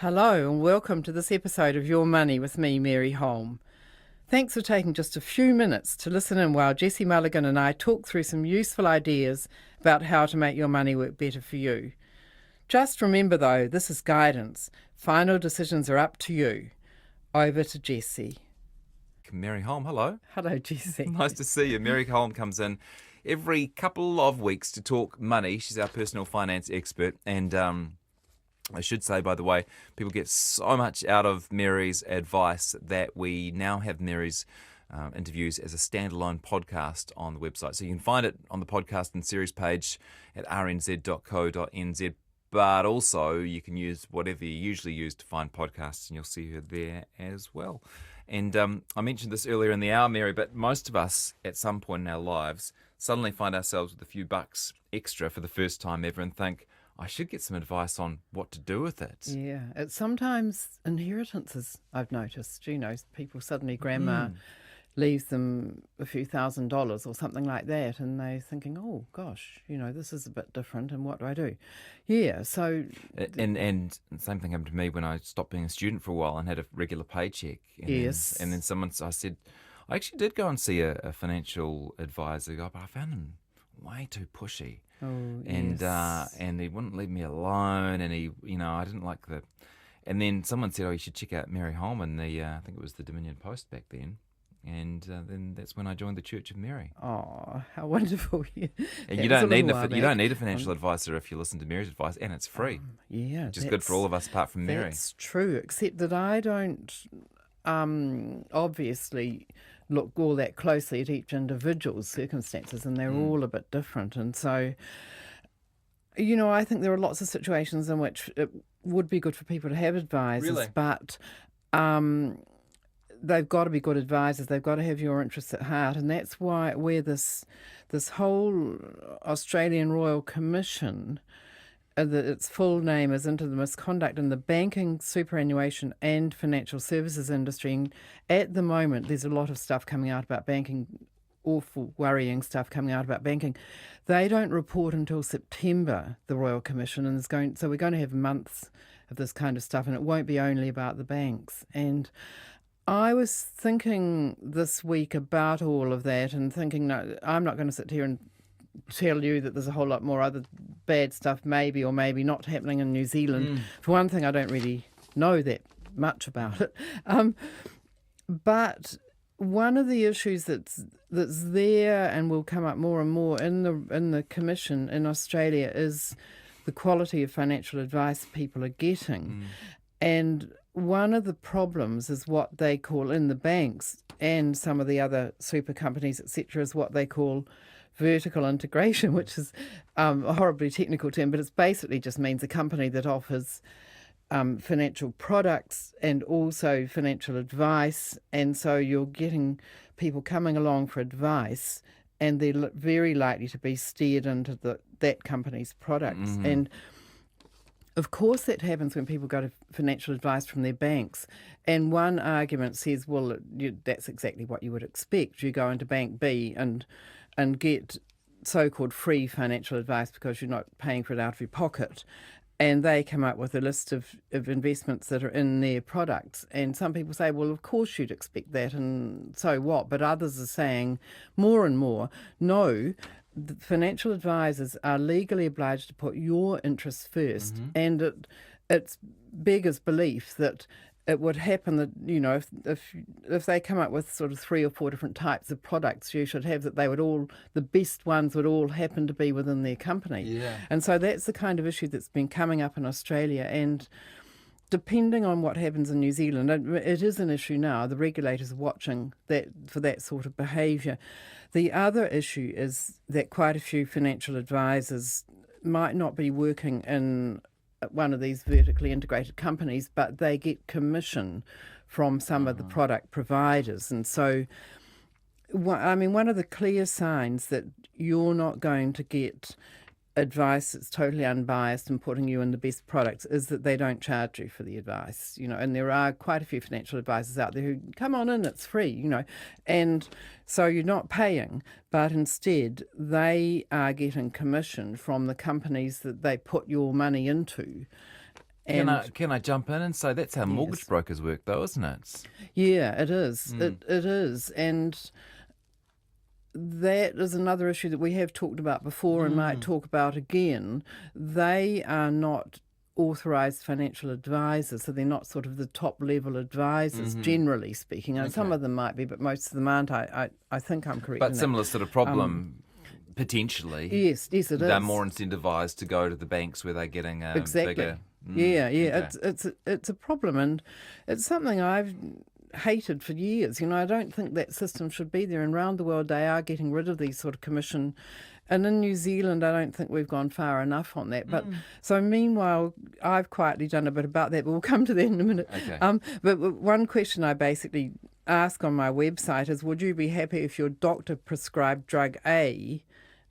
Hello and welcome to this episode of Your Money with me, Mary Holm. Thanks for taking just a few minutes to listen in while Jessie Mulligan and I talk through some useful ideas about how to make your money work better for you. Just remember though, this is guidance. Final decisions are up to you. Over to Jessie. Mary Holm, hello. Hello, Jessie. Nice to see you. Mary Holm comes in every couple of weeks to talk money. She's our personal finance expert. And I should say, by the way, people get so much out of Mary's advice that we now have Mary's interviews as a standalone podcast on the website. So you can find it on the podcast and series page at rnz.co.nz. But also you can use whatever you usually use to find podcasts, and you'll see her there as well. And I mentioned this earlier in the hour, Mary, but most of us at some point in our lives suddenly find ourselves with a few bucks extra for the first time ever and think, I should get some advice on what to do with it. Yeah, it's sometimes inheritances, I've noticed. People suddenly, grandma leaves them a few $1,000s or something like that, and they're thinking, oh gosh, this is a bit different, and what do I do? Yeah, so... And the same thing happened to me when I stopped being a student for a while and had a regular paycheck. And yes. Then I said, I actually did go and see a financial advisor, but I found him way too pushy. Oh, and yes. And he wouldn't leave me alone, and I didn't like the... And then someone said, you should check out Mary Holm in I think it was the Dominion Post back then. And then that's when I joined the Church of Mary. Oh, how wonderful! And you don't need a financial advisor if you listen to Mary's advice, and it's free. Yeah, which is good for all of us, apart from Mary. That's true, except that I don't obviously look all that closely at each individual's circumstances, and they're all a bit different. And so, I think there are lots of situations in which it would be good for people to have advisors, Really? but they've got to be good advisors. They've got to have your interests at heart, and that's where this whole Australian Royal Commission, that its full name is into the misconduct in the banking, superannuation and financial services industry. And at the moment, there's a lot of stuff coming out about banking, awful, worrying stuff coming out about banking. They don't report until September, the Royal Commission, and so we're going to have months of this kind of stuff, and it won't be only about the banks. And I was thinking this week about all of that and thinking, no, I'm not going to sit here and tell you that there's a whole lot more other bad stuff maybe or maybe not happening in New Zealand. For one thing, I don't really know that much about it. But one of the issues that's there and will come up more and more in the Commission in Australia is the quality of financial advice people are getting. And one of the problems is what they call in the banks and some of the other super companies, etc., is what they call vertical integration, which is a horribly technical term, but it basically just means a company that offers financial products and also financial advice. And so you're getting people coming along for advice, and they're very likely to be steered into that company's products. And of course, that happens when people go to financial advice from their banks. And one argument says, well, that's exactly what you would expect. You go into Bank B and get so-called free financial advice because you're not paying for it out of your pocket. And they come up with a list of investments that are in their products. And some people say, well, of course you'd expect that, and so what? But others are saying more and more, no, the financial advisors are legally obliged to put your interests first. And it's beggars belief that it would happen that, if they come up with sort of 3 or 4 different types of products, you should have that the best ones would all happen to be within their company. Yeah. And so that's the kind of issue that's been coming up in Australia. And depending on what happens in New Zealand, it is an issue now. The regulators are watching that for that sort of behaviour. The other issue is that quite a few financial advisors might not be working in one of these vertically integrated companies, but they get commission from some of the product providers. And so, one of the clear signs that you're not going to get advice that's totally unbiased and putting you in the best products is that they don't charge you for the advice, and there are quite a few financial advisors out there who come on in, it's free, and so you're not paying, but instead they are getting commission from the companies that they put your money into. And Can I jump in and say that's how mortgage brokers work, though, isn't it? yeah, it is. It is. And that is another issue that we have talked about before and might talk about again. They are not authorised financial advisors, so they're not sort of the top level advisors, generally speaking. And some of them might be, but most of them aren't. I think I'm correct. But similar sort of problem, potentially. Yes, it is. They're more incentivised to go to the banks where they're getting Exactly. bigger. Yeah. It's a problem, and it's something I've hated for years. I don't think that system should be there. And around the world, they are getting rid of these sort of commission. And in New Zealand, I don't think we've gone far enough on that. But so meanwhile, I've quietly done a bit about that, but we'll come to that in a minute. Okay. But one question I basically ask on my website is, would you be happy if your doctor prescribed drug A,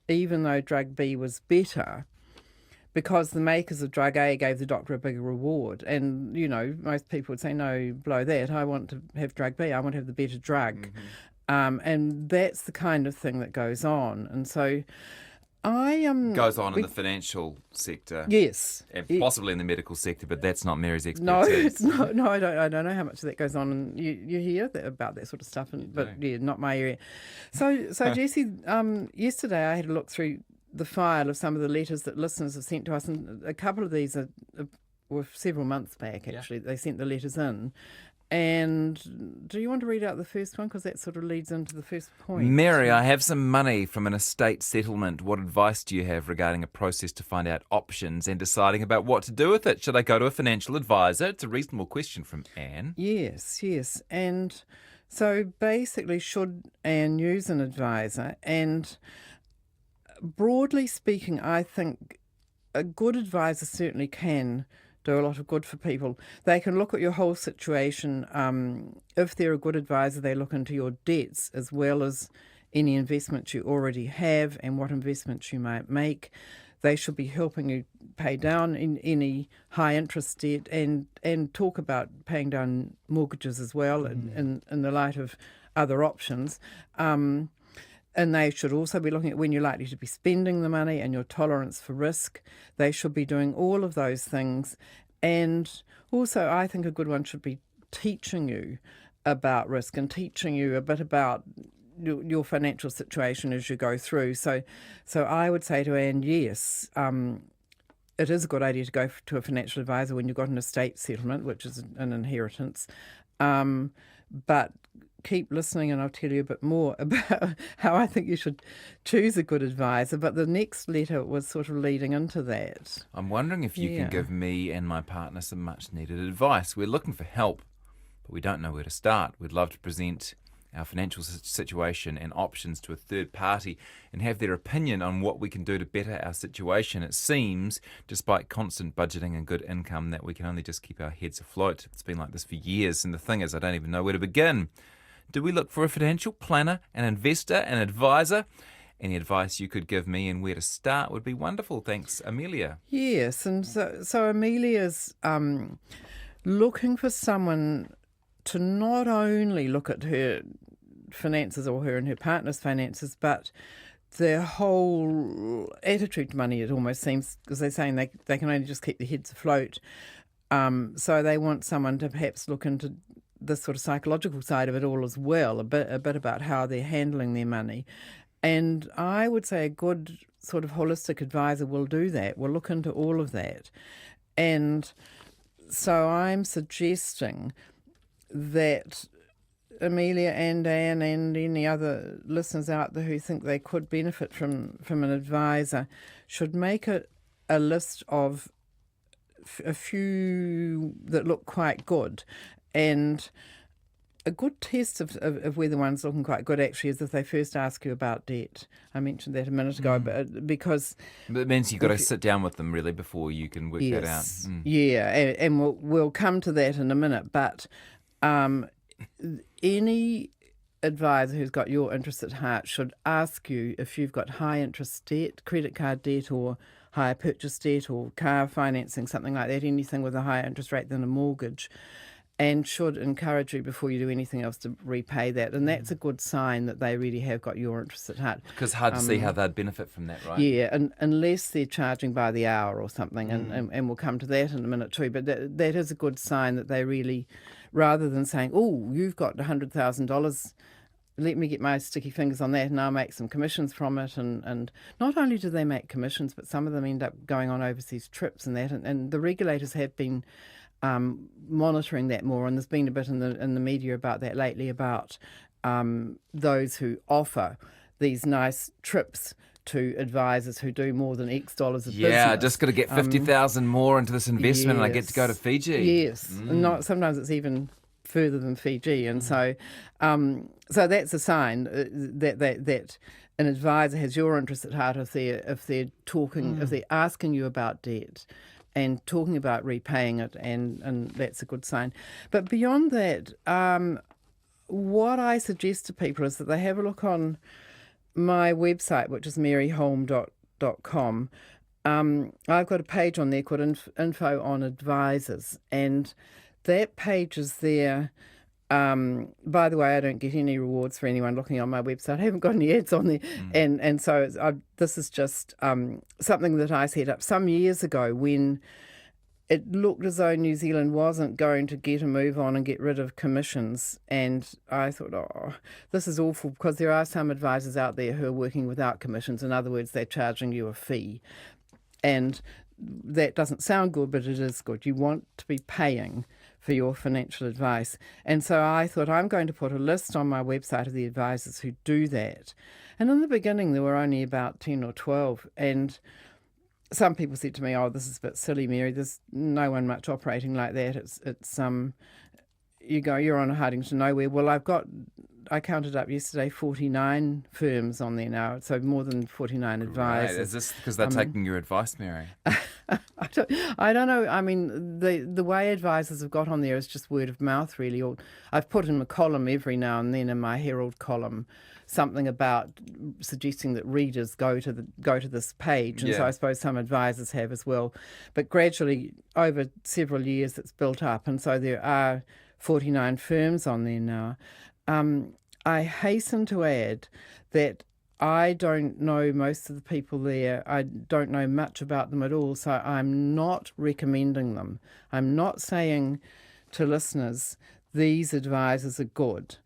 even though drug B was better? Because the makers of drug A gave the doctor a bigger reward. And, most people would say, no, blow that. I want to have drug B. I want to have the better drug. And that's the kind of thing that goes on. And so goes on in the financial sector. Yes. And possibly in the medical sector, but that's not Mary's expertise. No, it's not. No, I don't know how much of that goes on. And you hear about that sort of stuff, but not my area. So Jesse, yesterday I had a look through the file of some of the letters that listeners have sent to us, and a couple of these were several months back, actually. They sent the letters in. And do you want to read out the first one? Because that sort of leads into the first point. Mary, I have some money from an estate settlement. What advice do you have regarding a process to find out options and deciding about what to do with it? Should I go to a financial advisor? It's a reasonable question from Anne. Yes. And so basically, should Anne use an advisor? And broadly speaking, I think a good advisor certainly can do a lot of good for people. They can look at your whole situation. If they're a good advisor, they look into your debts as well as any investments you already have and what investments you might make. They should be helping you pay down in any high interest debt and talk about paying down mortgages as well in the light of other options. And they should also be looking at when you're likely to be spending the money and your tolerance for risk. They should be doing all of those things. And also, I think a good one should be teaching you about risk and teaching you a bit about your financial situation as you go through. So I would say to Anne, yes, it is a good idea to go to a financial advisor when you've got an estate settlement, which is an inheritance. But keep listening and I'll tell you a bit more about how I think you should choose a good advisor. But the next letter was sort of leading into that. I'm wondering if you can give me and my partner some much needed advice. We're looking for help, but we don't know where to start. We'd love to present our financial situation and options to a third party and have their opinion on what we can do to better our situation. It seems, despite constant budgeting and good income, that we can only just keep our heads afloat. It's been like this for years, and the thing is, I don't even know where to begin. Do we look for a financial planner, an investor, an advisor? Any advice you could give me and where to start would be wonderful. Thanks, Amelia. Yes, and so Amelia's looking for someone to not only look at her finances or her and her partner's finances, but their whole attitude to money, it almost seems, because they're saying they can only just keep their heads afloat. So they want someone to perhaps look into the sort of psychological side of it all as well, a bit about how they're handling their money. And I would say a good sort of holistic advisor will do that, will look into all of that. And so I'm suggesting that Amelia and Anne and any other listeners out there who think they could benefit from an advisor should make a list of a few that look quite good. And a good test of whether one's looking quite good actually is if they first ask you about debt. I mentioned that a minute ago, but because it means you've got to sit down with them really before you can work that out. Yeah, and we'll come to that in a minute. But any advisor who's got your interests at heart should ask you if you've got high interest debt, credit card debt, or higher purchase debt, or car financing, something like that, anything with a higher interest rate than a mortgage. and should encourage you before you do anything else to repay that. And that's a good sign that they really have got your interests at heart. Because it's hard to see how they'd benefit from that, right? Yeah, and unless they're charging by the hour or something, and we'll come to that in a minute too. But that is a good sign that they really, rather than saying, oh, you've got $100,000, let me get my sticky fingers on that and I'll make some commissions from it. And not only do they make commissions, but some of them end up going on overseas trips and that. And the regulators have been monitoring that more, and there's been a bit in the media about that lately, about those who offer these nice trips to advisors who do more than X dollars of business. Yeah, I just got to get 50,000 more into this investment, and I get to go to Fiji. Yes, and sometimes it's even further than Fiji, and so that's a sign that an advisor has your interest at heart if they're talking, if they're asking you about debt and talking about repaying it, and that's a good sign. But beyond that, what I suggest to people is that they have a look on my website, which is maryholm.com. I've got a page on there called Info on Advisors, and that page is there. By the way, I don't get any rewards for anyone looking on my website. I haven't got any ads on there. And so this is just something that I set up some years ago when it looked as though New Zealand wasn't going to get a move on and get rid of commissions. And I thought, oh, this is awful, because there are some advisors out there who are working without commissions. In other words, they're charging you a fee. And that doesn't sound good, but it is good. You want to be paying for your financial advice. And so I thought, I'm going to put a list on my website of the advisors who do that. And in the beginning, there were only about 10 or 12. And some people said to me, oh, this is a bit silly, Mary. There's no one much operating like that. It's you're on a hiding to nowhere. Well, I counted up yesterday 49 firms on there now, so more than 49 advisors. Right. Is this because they're taking your advice, Mary? I don't know. I mean, the way advisors have got on there is just word of mouth, really. Or I've put in a column every now and then in my Herald column something about suggesting that readers go to this page, and so I suppose some advisors have as well. But gradually, over several years, it's built up, and so there are 49 firms on there now. I hasten to add that I don't know most of the people there. I don't know much about them at all, so I'm not recommending them. I'm not saying to listeners, these advisors are good.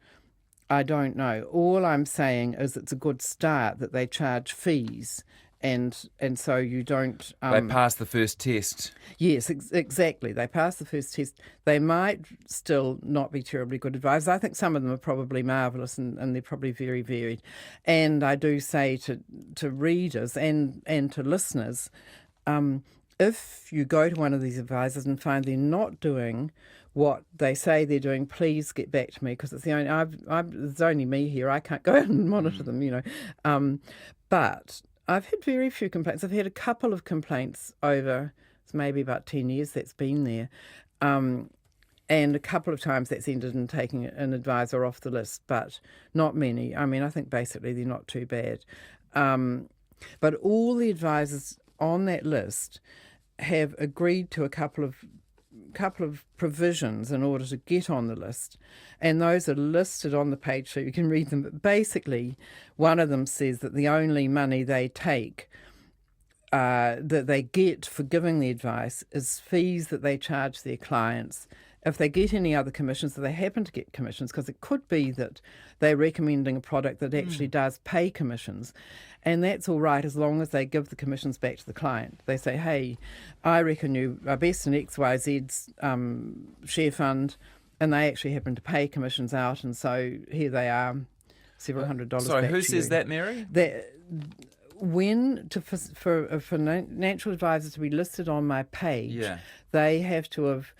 I don't know. All I'm saying is it's a good start that they charge fees, and so you don't... they pass the first test. Yes, exactly. They pass the first test. They might still not be terribly good advisors. I think some of them are probably marvellous, and they're probably very varied. And I do say to readers and to listeners, if you go to one of these advisors and find they're not doing what they say they're doing, please get back to me, because it's it's only me here. I can't go and monitor them, But I've had very few complaints. I've had a couple of complaints over maybe about 10 years that's been there. And a couple of times that's ended in taking an advisor off the list, but not many. I mean, I think basically they're not too bad. But all the advisors on that list have agreed to a couple of provisions in order to get on the list, and those are listed on the page so you can read them. But basically, one of them says that the only money they take, that they get for giving the advice, is fees that they charge their clients. If they get any other commissions, so they happen to get commissions, because it could be that they're recommending a product that actually does pay commissions, and that's all right as long as they give the commissions back to the client. They say, hey, I reckon you are best in XYZ's share fund, and they actually happen to pay commissions out, and so here they are, several $100s. Sorry, back who to says you. that, Mary? For a financial advisor to be listed on my page, they have to have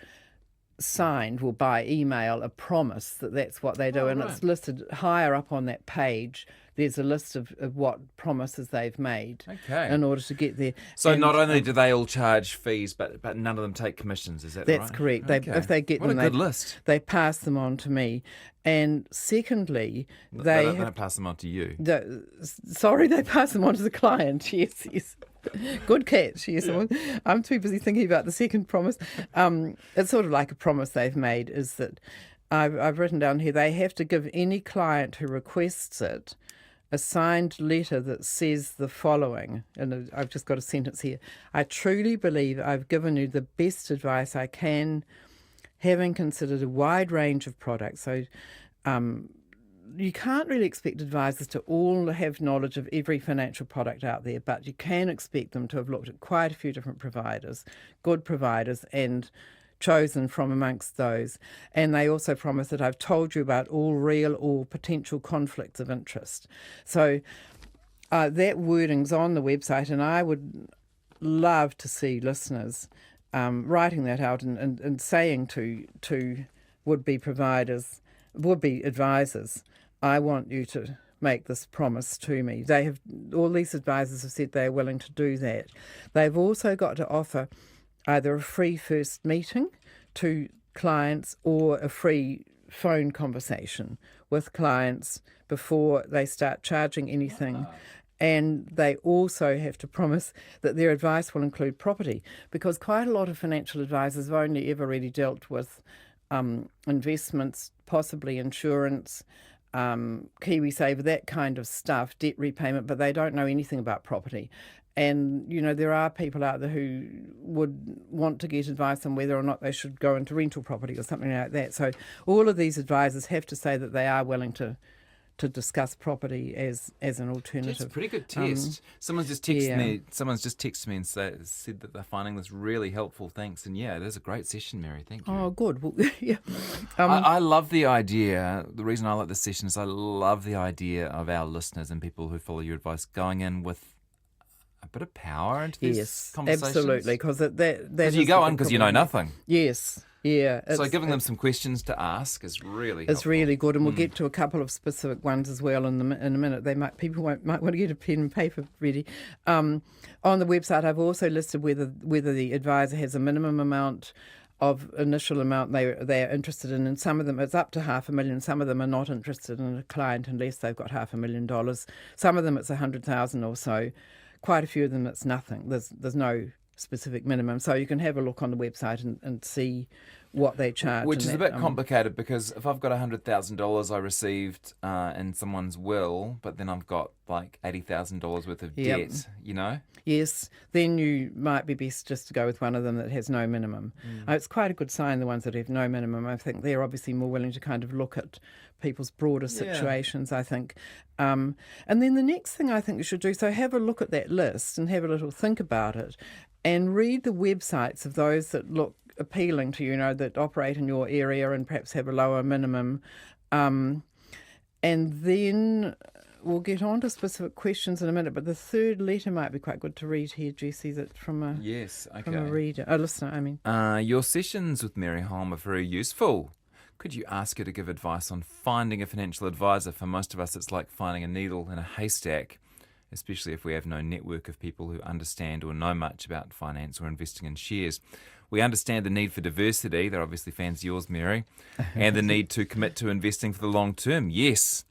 signed, well, by email, a promise that that's what they do. And it's listed higher up on that page. There's a list of what promises they've made in order to get there. So not only do they all charge fees, but none of them take commissions, is that right? That's correct. If they get what them, a good list. They pass them on to me. And secondly, they don't pass them on to you. Sorry, they pass them on to the client, yes. Good catch, yes. Yeah. I'm too busy thinking about the second promise. It's sort of like a promise they've made, is that I've written down here, they have to give any client who requests it a signed letter that says the following, and I've just got a sentence here. I truly believe I've given you the best advice I can, having considered a wide range of products. So you can't really expect advisors to all have knowledge of every financial product out there, but you can expect them to have looked at quite a few different providers, good providers, and chosen from amongst those. And they also promise that I've told you about all real or potential conflicts of interest. So that wording's on the website, and I would love to see listeners writing that out and saying to would-be providers, would-be advisors, I want you to make this promise to me. All these advisors have said they're willing to do that. They've also got to offer either a free first meeting to clients or a free phone conversation with clients before they start charging anything. And they also have to promise that their advice will include property, because quite a lot of financial advisors have only ever really dealt with investments, possibly insurance, KiwiSaver, that kind of stuff, debt repayment, but they don't know anything about property. And, there are people out there who would want to get advice on whether or not they should go into rental property or something like that. So all of these advisors have to say that they are willing to discuss property as an alternative. It's a pretty good test. Someone's just texted me and said that they're finding this really helpful. Thanks. And it is a great session, Mary. Thank you. Oh, good. Well, yeah. I love the idea. The reason I like this session is I love the idea of our listeners and people who follow your advice going in with a bit of power into these conversations. Absolutely, because that you go on because you know nothing. Yes, yeah. So giving them some questions to ask is really helpful. It's really good, and we'll get to a couple of specific ones as well in a minute. People might want to get a pen and paper ready. On the website, I've also listed whether the advisor has a minimum amount of initial amount they are interested in, and some of them it's up to $500,000. Some of them are not interested in a client unless they've got $500,000. Some of them it's $100,000 or so. Quite a few of them it's nothing. There's no specific minimum. So you can have a look on the website and see what they charge. Which is a bit complicated, because if I've got $100,000 I received in someone's will, but then I've got like $80,000 worth of debt, Yes, then you might be best just to go with one of them that has no minimum. It's quite a good sign, the ones that have no minimum. I think they're obviously more willing to kind of look at people's broader situations, I think. And then the next thing I think you should do, so have a look at that list and have a little think about it and read the websites of those that look appealing to you, that operate in your area and perhaps have a lower minimum. And then we'll get on to specific questions in a minute, but the third letter might be quite good to read here, Jessie, that's from a reader. A listener, I mean. Your sessions with Mary Holm are very useful. Could you ask her to give advice on finding a financial advisor? For most of us, it's like finding a needle in a haystack, especially if we have no network of people who understand or know much about finance or investing in shares. We understand the need for diversity. They're obviously fans of yours, Mary. And the need to commit to investing for the long term. Yes.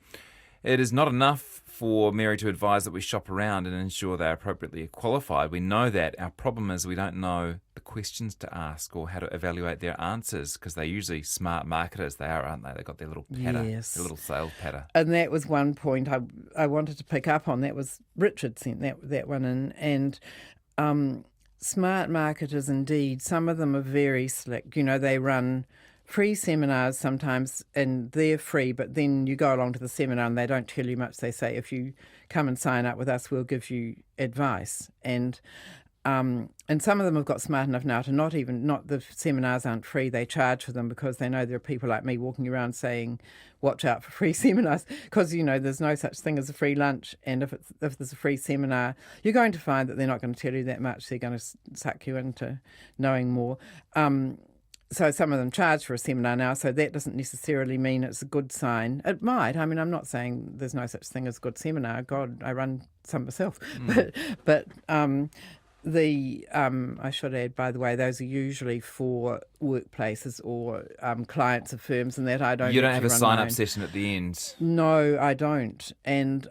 It is not enough for Mary to advise that we shop around and ensure they're appropriately qualified. We know that. Our problem is we don't know the questions to ask or how to evaluate their answers, because they're usually smart marketers. They are, aren't they? They've got their little patter, their little sales patter. And that was one point I wanted to pick up on. That was Richard sent that one in. And smart marketers indeed, some of them are very slick. They run free seminars sometimes, and they're free, but then you go along to the seminar and they don't tell you much. They say, if you come and sign up with us, we'll give you advice. And some of them have got smart enough now to not the seminars aren't free, they charge for them, because they know there are people like me walking around saying, watch out for free seminars, because there's no such thing as a free lunch, and if there's a free seminar, you're going to find that they're not going to tell you that much. They're going to suck you into knowing more. So some of them charge for a seminar now, so that doesn't necessarily mean it's a good sign. It might. I mean, I'm not saying there's no such thing as a good seminar. God, I run some myself. But I should add, by the way, those are usually for workplaces or clients of firms, and that I don't. You don't have a sign-up session at the end? No, I don't. And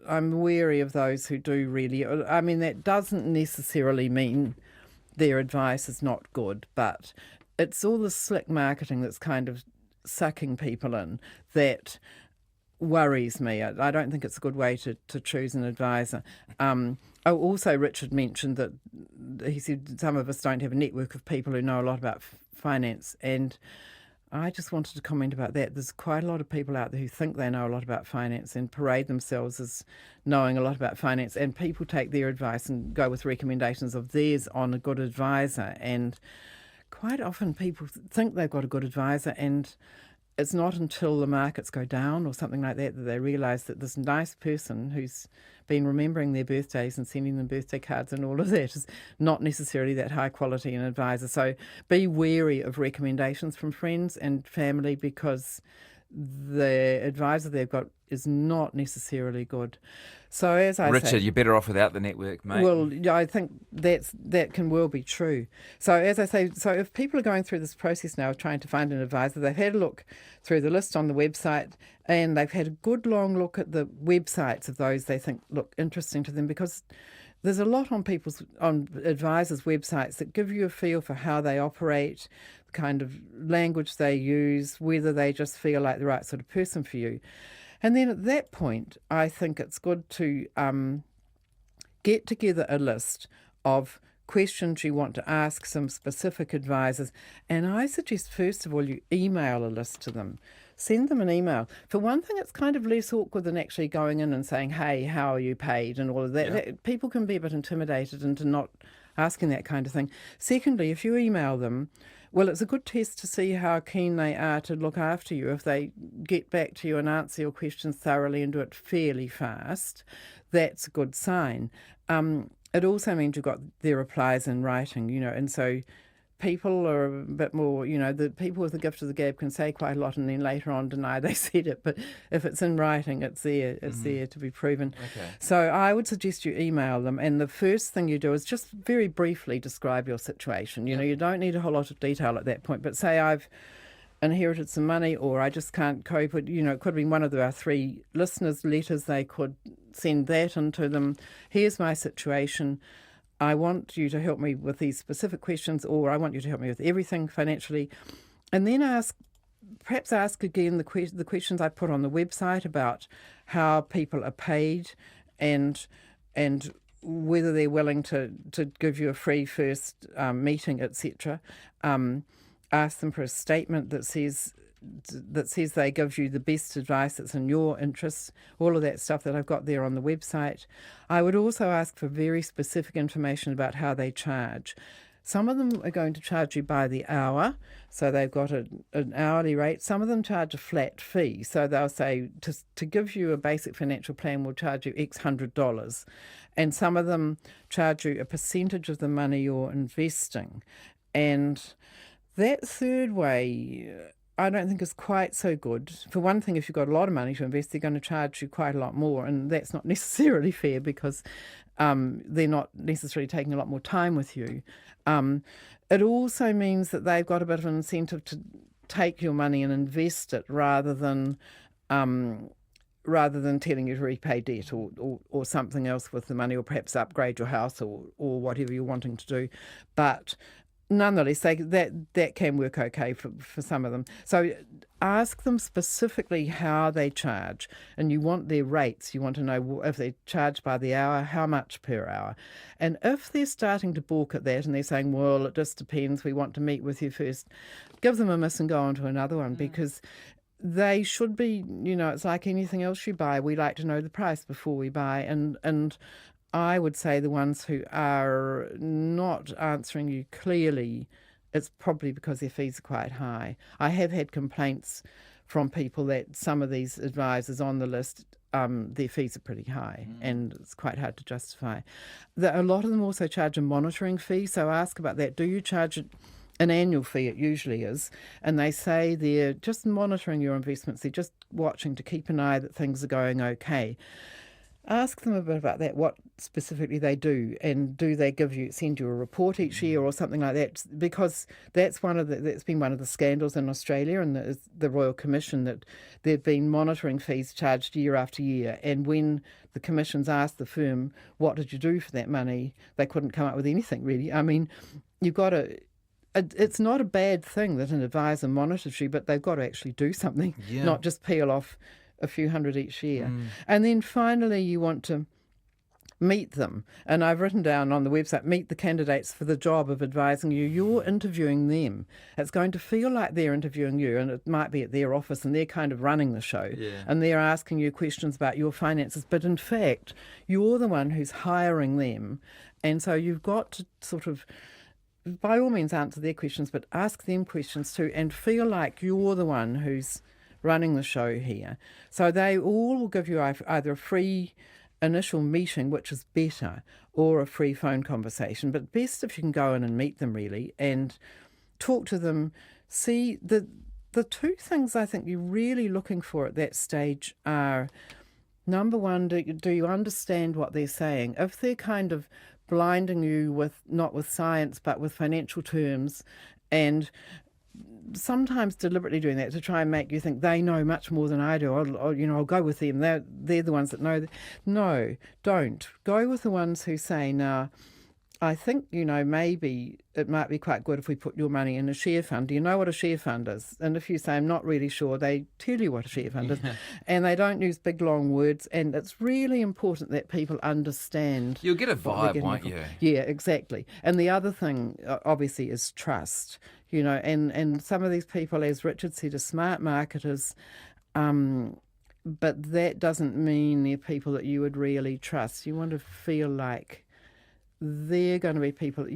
I'm wary of those who do really. I mean, that doesn't necessarily mean their advice is not good, but it's all the slick marketing that's kind of sucking people in that worries me. I don't think it's a good way to choose an advisor. Also, Richard mentioned that he said some of us don't have a network of people who know a lot about finance, and I just wanted to comment about that. There's quite a lot of people out there who think they know a lot about finance and parade themselves as knowing a lot about finance, and people take their advice and go with recommendations of theirs on a good advisor, and quite often people think they've got a good advisor, and it's not until the markets go down or something like that that they realise that this nice person who's been remembering their birthdays and sending them birthday cards and all of that is not necessarily that high quality an advisor. So be wary of recommendations from friends and family, because the advisor they've got is not necessarily good. So as I say, Richard, you're better off without the network, mate. well, I think that can well be true. So as I say, so if people are going through this process now of trying to find an advisor, they've had a look through the list on the website, and they've had a good long look at the websites of those they think look interesting to them, because there's a lot on advisors' websites that give you a feel for how they operate, the kind of language they use, whether they just feel like the right sort of person for you. And then at that point, I think it's good to get together a list of questions you want to ask some specific advisors. And I suggest, first of all, you email a list to them. Send them an email. For one thing, it's kind of less awkward than actually going in and saying, hey, how are you paid, and all of that. Yeah. People can be a bit intimidated into not asking that kind of thing. Secondly, if you email them, well, it's a good test to see how keen they are to look after you. If they get back to you and answer your questions thoroughly and do it fairly fast, that's a good sign. It also means you've got their replies in writing, and so people are a bit more, the people with the gift of the gab can say quite a lot and then later on deny they said it. But if it's in writing, it's there. It's there to be proven. Okay. So I would suggest you email them. And the first thing you do is just very briefly describe your situation. You don't need a whole lot of detail at that point. But say I've inherited some money, or I just can't cope with, it could be one of our 3 listeners' letters. They could send that into them. Here's my situation. I want you to help me with these specific questions, or I want you to help me with everything financially. And then perhaps ask again the questions I put on the website about how people are paid and whether they're willing to give you a free first meeting, etc. Ask them for a statement that says they give you the best advice that's in your interests, all of that stuff that I've got there on the website. I would also ask for very specific information about how they charge. Some of them are going to charge you by the hour, so they've got an hourly rate. Some of them charge a flat fee, so they'll say to give you a basic financial plan will charge you X $100, and some of them charge you a percentage of the money you're investing. And that third way, I don't think is quite so good. For one thing, if you've got a lot of money to invest, they're going to charge you quite a lot more, and that's not necessarily fair, because they're not necessarily taking a lot more time with you. It also means that they've got a bit of an incentive to take your money and invest it rather than telling you to repay debt or something else with the money, or perhaps upgrade your house or whatever you're wanting to do. But nonetheless, that can work okay for some of them. So ask them specifically how they charge, and you want their rates. You want to know if they charge by the hour, how much per hour. And if they're starting to balk at that and they're saying, well, it just depends, we want to meet with you first, give them a miss and go on to another one, because they should be, it's like anything else you buy. We like to know the price before we buy, and I would say the ones who are not answering you clearly, it's probably because their fees are quite high. I have had complaints from people that some of these advisors on the list, their fees are pretty high, and it's quite hard to justify. A lot of them also charge a monitoring fee, so ask about that. Do you charge an annual fee? It usually is. And they say they're just monitoring your investments. They're just watching to keep an eye that things are going okay. Ask them a bit about that, what specifically they do, and do they send you a report each year or something like that? Because that's been one of the scandals in Australia and the Royal Commission, that there've been monitoring fees charged year after year, and when the commissions asked the firm, what did you do for that money, they couldn't come up with anything really. I mean, you've got to. It's not a bad thing that an advisor monitors you, but they've got to actually do something, not just peel off a few hundred each year. And then finally, you want to meet them. And I've written down on the website, meet the candidates for the job of advising you. You're interviewing them. It's going to feel like they're interviewing you, and it might be at their office, and they're kind of running the show. And they're asking you questions about your finances. But in fact, you're the one who's hiring them. And so you've got to sort of, by all means, answer their questions, but ask them questions too, and feel like you're the one who's running the show here. So they all will give you either a free initial meeting, which is better, or a free phone conversation. But best if you can go in and meet them really and talk to them. See, the two things I think you're really looking for at that stage are, number one, do you understand what they're saying? If they're kind of blinding you with, not with science, but with financial terms, and sometimes deliberately doing that to try and make you think they know much more than I do. I'll go with them. They're the ones that know. No, don't. Go with the ones who say, now, I think, maybe it might be quite good if we put your money in a share fund. Do you know what a share fund is? And if you say, I'm not really sure, they tell you what a share fund is. And they don't use big, long words. And it's really important that people understand. You'll get a vibe, won't you? Yeah, exactly. And the other thing, obviously, is trust. And some of these people, as Richard said, are smart marketers, but that doesn't mean they're people that you would really trust. You want to feel like they're going to be people that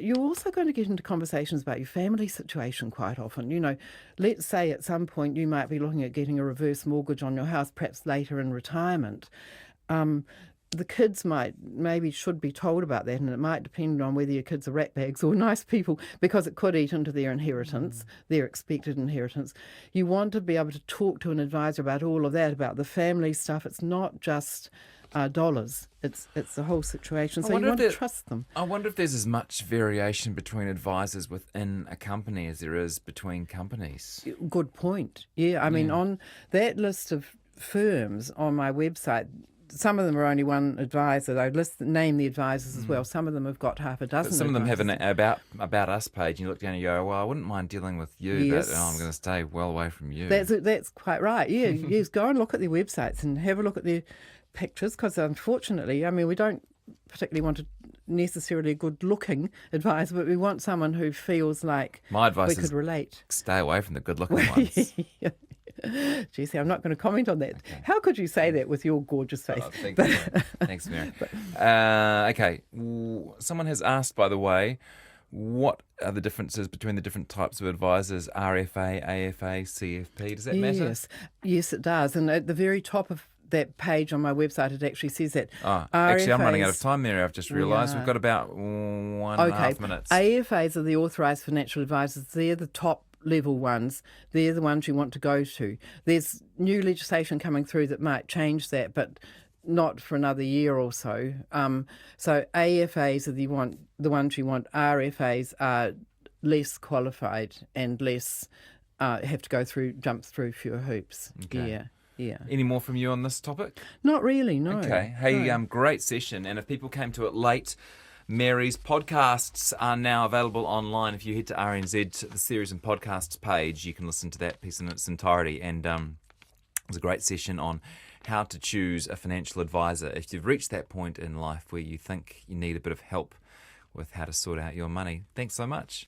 you're also going to get into conversations about your family situation quite often. Let's say at some point you might be looking at getting a reverse mortgage on your house, perhaps later in retirement. The kids maybe should be told about that, and it might depend on whether your kids are ratbags or nice people, because it could eat into their inheritance, their expected inheritance. You want to be able to talk to an advisor about all of that, about the family stuff. It's not just dollars. It's the whole situation. So you want to trust them. I wonder if there's as much variation between advisors within a company as there is between companies. Good point. Yeah, I mean, on that list of firms on my website, some of them are only one advisor. They name the advisors as well. Some of them have got half a dozen. But some of them have an about us page, and you look down and you go, well, I wouldn't mind dealing with you, but I'm going to stay well away from you. That's quite right. Yeah, yes, go and look at their websites and have a look at their pictures, because unfortunately, I mean, we don't particularly want necessarily a good-looking advisor, but we want someone who feels like my advice we could relate. Stay away from the good-looking ones. Jessie, I'm not going to comment on that. Okay. How could you say that with your gorgeous face? Thanks, Mary. Okay. Someone has asked, by the way, what are the differences between the different types of advisors, RFA, AFA, CFP? Does that matter? Yes, it does. And at the very top of that page on my website, it actually says that. Actually, I'm running out of time, Mary. I've just realised we've got about 1.5 minutes. AFAs are the authorised financial advisors. They're the top level ones. They're the ones you want to go to. There's new legislation coming through that might change that, but not for another year or so. So AFAs are the ones you want. RFAs are less qualified and less have to jump through fewer hoops. Okay. Yeah. Any more from you on this topic? Not really, no. Okay. Hey, great session. And if people came to it late, Mary's podcasts are now available online. If you head to RNZ, the series and podcasts page, you can listen to that piece in its entirety. And it was a great session on how to choose a financial advisor if you've reached that point in life where you think you need a bit of help with how to sort out your money. Thanks so much.